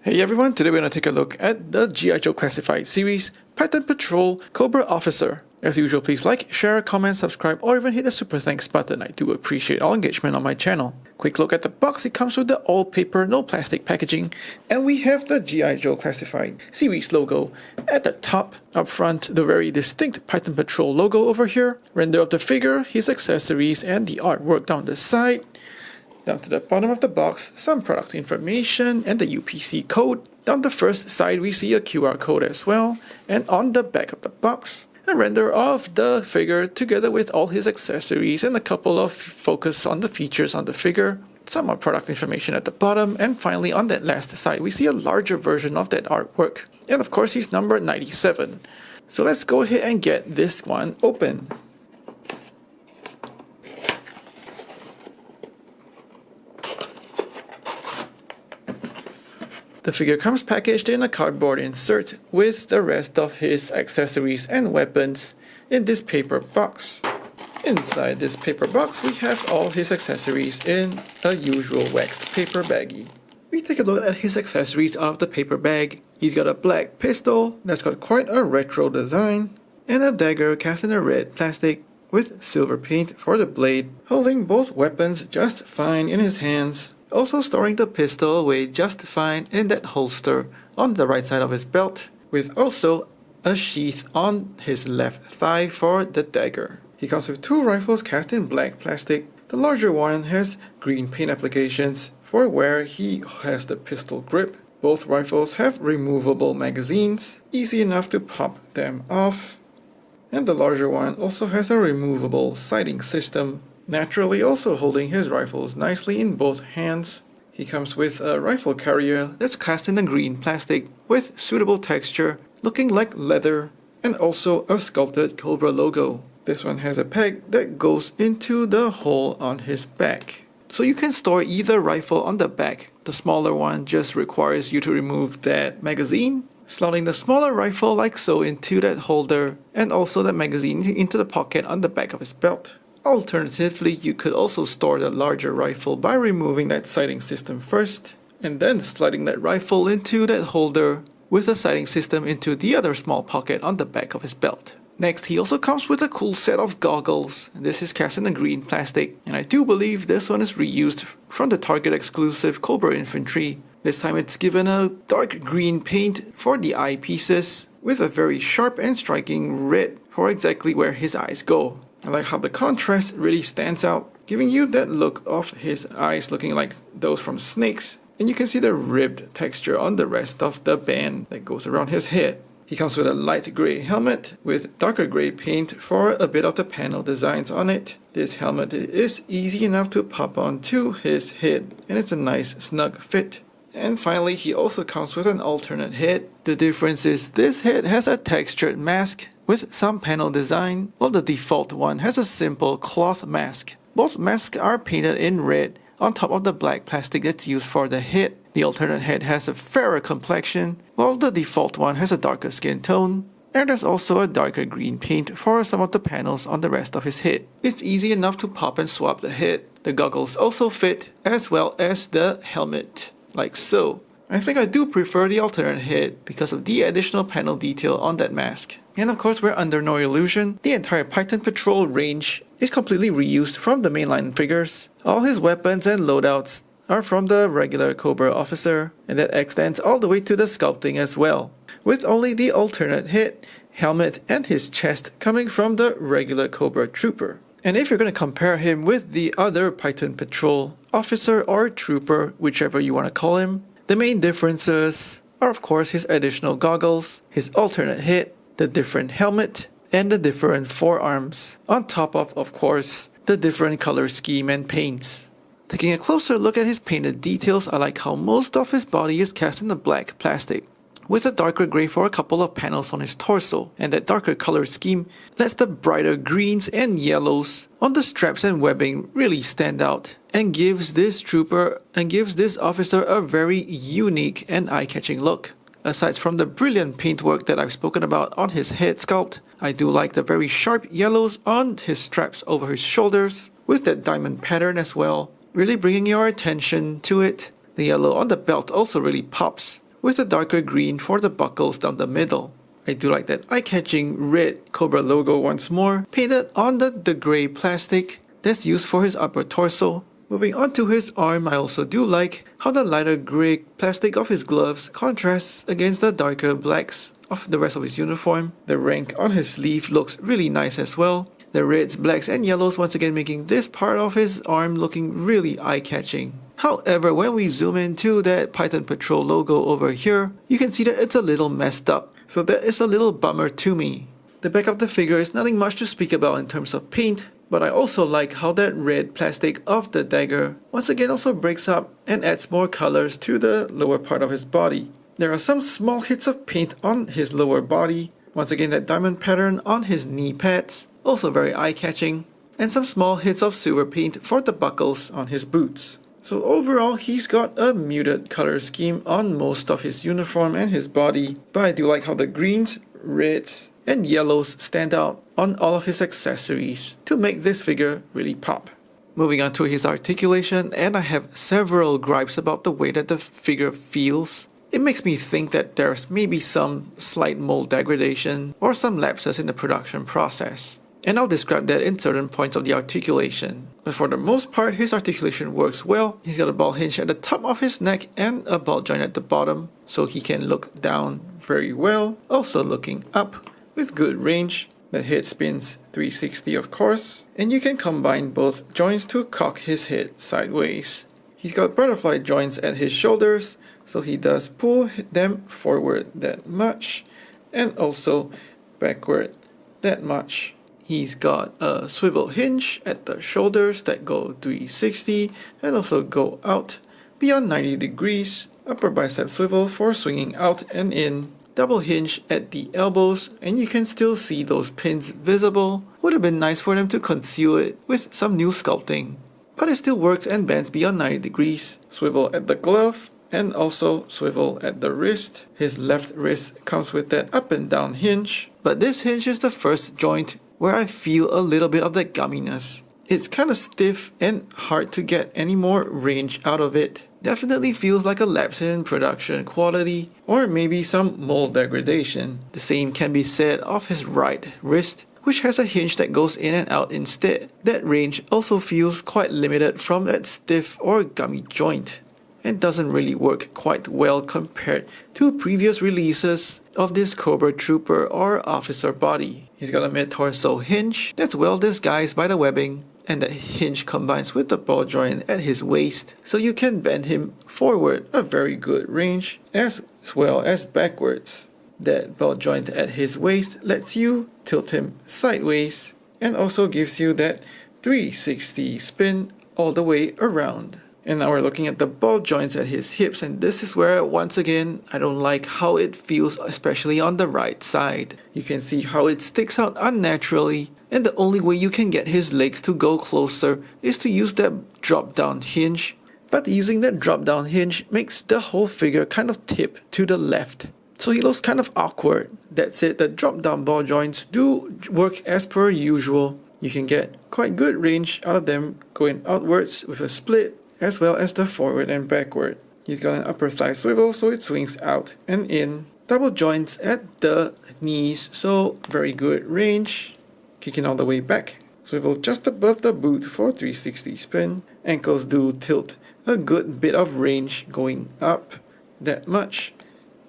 Hey everyone, today we're going to take a look at the G.I. Joe Classified series, Python Patrol Cobra Officer. As usual, please like, share, comment, subscribe, or even hit the super thanks button. I do appreciate all engagement on my channel. Quick look at the box. It comes with the all paper, no plastic packaging, and we have the G.I. Joe Classified series logo at the top. Up front, the very distinct Python Patrol logo over here. Render of the figure, his accessories, and the artwork down the side. Down to the bottom of the box, some product information and the UPC code. Down the first side we see a QR code as well, and on the back of the box, a render of the figure together with all his accessories and a couple of focus on the features on the figure. Some more product information at the bottom, and finally on that last side we see a larger version of that artwork. And of course he's number 97. So let's go ahead and get this one open. The figure comes packaged in a cardboard insert with the rest of his accessories and weapons in this paper box. Inside this paper box we have all his accessories in a usual waxed paper baggie. We take a look at his accessories out of the paper bag. He's got a black pistol that's got quite a retro design, and a dagger cast in a red plastic with silver paint for the blade, holding both weapons just fine in his hands. Also storing the pistol away just fine in that holster on the right side of his belt, with also a sheath on his left thigh for the dagger. He comes with two rifles cast in black plastic. The larger one has green paint applications for where he has the pistol grip. Both rifles have removable magazines, easy enough to pop them off. And the larger one also has a removable sighting system. Naturally also holding his rifles nicely in both hands. He comes with a rifle carrier that's cast in a green plastic with suitable texture, looking like leather, and also a sculpted Cobra logo. This one has a peg that goes into the hole on his back. So you can store either rifle on the back. The smaller one just requires you to remove that magazine, slotting the smaller rifle like so into that holder, and also that magazine into the pocket on the back of his belt. Alternatively, you could also store the larger rifle by removing that sighting system first, and then sliding that rifle into that holder with the sighting system into the other small pocket on the back of his belt. Next, he also comes with a cool set of goggles. This is cast in a green plastic, and I do believe this one is reused from the Target exclusive Cobra infantry. This time it's given a dark green paint for the eyepieces, with a very sharp and striking red for exactly where his eyes go. I like how the contrast really stands out, giving you that look of his eyes looking like those from snakes, and you can see the ribbed texture on the rest of the band that goes around his head. He comes with a light grey helmet with darker grey paint for a bit of the panel designs on it. This helmet is easy enough to pop onto his head, and it's a nice snug fit. And finally, he also comes with an alternate head. The difference is this head has a textured mask with some panel design, while the default one has a simple cloth mask. Both masks are painted in red on top of the black plastic that's used for the head. The alternate head has a fairer complexion, while the default one has a darker skin tone. And there's also a darker green paint for some of the panels on the rest of his head. It's easy enough to pop and swap the head. The goggles also fit, as well as the helmet, like so. I think I do prefer the alternate head because of the additional panel detail on that mask. And of course, we're under no illusion, the entire Python Patrol range is completely reused from the mainline figures. All his weapons and loadouts are from the regular Cobra officer, and that extends all the way to the sculpting as well, with only the alternate head, helmet, and his chest coming from the regular Cobra trooper. And if you're going to compare him with the other Python Patrol officer or trooper, whichever you want to call him, the main differences are of course his additional goggles, his alternate head, the different helmet, and the different forearms, on top of course, the different color scheme and paints. Taking a closer look at his painted details, I like how most of his body is cast in the black plastic, with a darker grey for a couple of panels on his torso, and that darker color scheme lets the brighter greens and yellows on the straps and webbing really stand out, and gives this officer a very unique and eye-catching look. Aside from the brilliant paintwork that I've spoken about on his head sculpt, I do like the very sharp yellows on his straps over his shoulders, with that diamond pattern as well, really bringing your attention to it. The yellow on the belt also really pops, with a darker green for the buckles down the middle. I do like that eye-catching red Cobra logo once more, painted on the grey plastic that's used for his upper torso. Moving on to his arm, I also do like how the lighter grey plastic of his gloves contrasts against the darker blacks of the rest of his uniform. The rank on his sleeve looks really nice as well. The reds, blacks and yellows once again making this part of his arm looking really eye-catching. However, when we zoom into that Python Patrol logo over here, you can see that it's a little messed up. So that is a little bummer to me. The back of the figure is nothing much to speak about in terms of paint, but I also like how that red plastic of the dagger once again also breaks up and adds more colors to the lower part of his body. There are some small hits of paint on his lower body, once again that diamond pattern on his knee pads, also very eye-catching, and some small hits of silver paint for the buckles on his boots. So overall, he's got a muted color scheme on most of his uniform and his body, but I do like how the greens, reds, and yellows stand out on all of his accessories to make this figure really pop. Moving on to his articulation, and I have several gripes about the way that the figure feels. It makes me think that there's maybe some slight mold degradation or some lapses in the production process. And I'll describe that in certain points of the articulation. But for the most part, his articulation works well. He's got a ball hinge at the top of his neck and a ball joint at the bottom, so he can look down very well, also looking up with good range. The head spins 360 of course, and you can combine both joints to cock his head sideways. He's got butterfly joints at his shoulders, so he does pull them forward that much, and also backward that much. He's got a swivel hinge at the shoulders that go 360 and also go out beyond 90 degrees. Upper bicep swivel for swinging out and in. Double hinge at the elbows, and you can still see those pins visible. Would have been nice for them to conceal it with some new sculpting, but it still works and bends beyond 90 degrees. Swivel at the glove and also swivel at the wrist. His left wrist comes with that up and down hinge, but this hinge is the first joint where I feel a little bit of that gumminess. It's kind of stiff and hard to get any more range out of it. Definitely feels like a lapse in production quality or maybe some mold degradation. The same can be said of his right wrist, which has a hinge that goes in and out instead. That range also feels quite limited from that stiff or gummy joint, and doesn't really work quite well compared to previous releases of this Cobra Trooper or Officer body. He's got a mid-torso hinge that's well disguised by the webbing, and that hinge combines with the ball joint at his waist, so you can bend him forward a very good range as well as backwards. That ball joint at his waist lets you tilt him sideways and also gives you that 360 spin all the way around. And now we're looking at the ball joints at his hips, and this is where once again I don't like how it feels, especially on the right side. You can see how it sticks out unnaturally, and the only way you can get his legs to go closer is to use that drop down hinge. But using that drop down hinge makes the whole figure kind of tip to the left, so he looks kind of awkward. That's it, the drop down ball joints do work as per usual. You can get quite good range out of them going outwards with a split, as well as the forward and backward. He's got an upper thigh swivel, so it swings out and in. Double joints at the knees, so very good range. Kicking all the way back. Swivel just above the boot for 360 spin. Ankles do tilt a good bit of range going up that much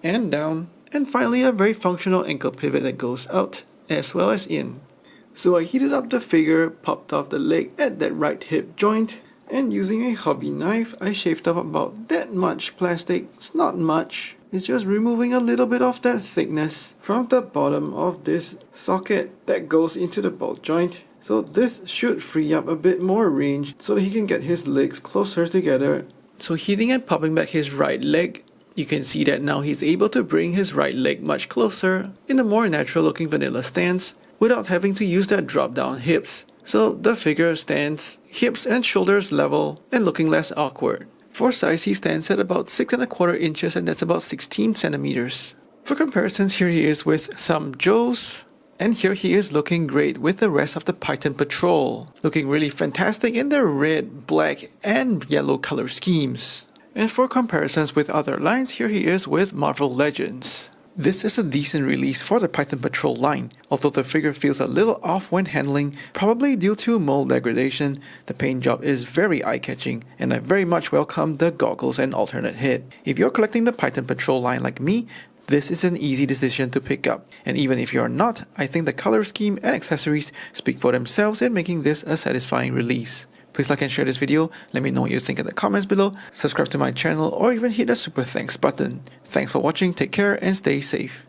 and down. And finally a very functional ankle pivot that goes out as well as in. So I heated up the figure, popped off the leg at that right hip joint, and using a hobby knife, I shaved off about that much plastic. It's not much. It's just removing a little bit of that thickness from the bottom of this socket that goes into the ball joint. So this should free up a bit more range so that he can get his legs closer together. So heating and popping back his right leg, you can see that now he's able to bring his right leg much closer in a more natural looking vanilla stance without having to use that drop down hips. So the figure stands hips and shoulders level and looking less awkward. For size, he stands at about 6¼ inches, and that's about 16 centimeters. For comparisons, here he is with some Joes, and here he is looking great with the rest of the Python Patrol, looking really fantastic in their red, black and yellow color schemes. And for comparisons with other lines, here he is with Marvel Legends. This is a decent release for the Titan Patrol line, although the figure feels a little off when handling, probably due to mold degradation. The paint job is very eye-catching, and I very much welcome the goggles and alternate head. If you're collecting the Titan Patrol line like me, this is an easy decision to pick up, and even if you're not, I think the color scheme and accessories speak for themselves in making this a satisfying release. Please like and share this video, let me know what you think in the comments below, subscribe to my channel, or even hit the super thanks button. Thanks for watching, take care and stay safe.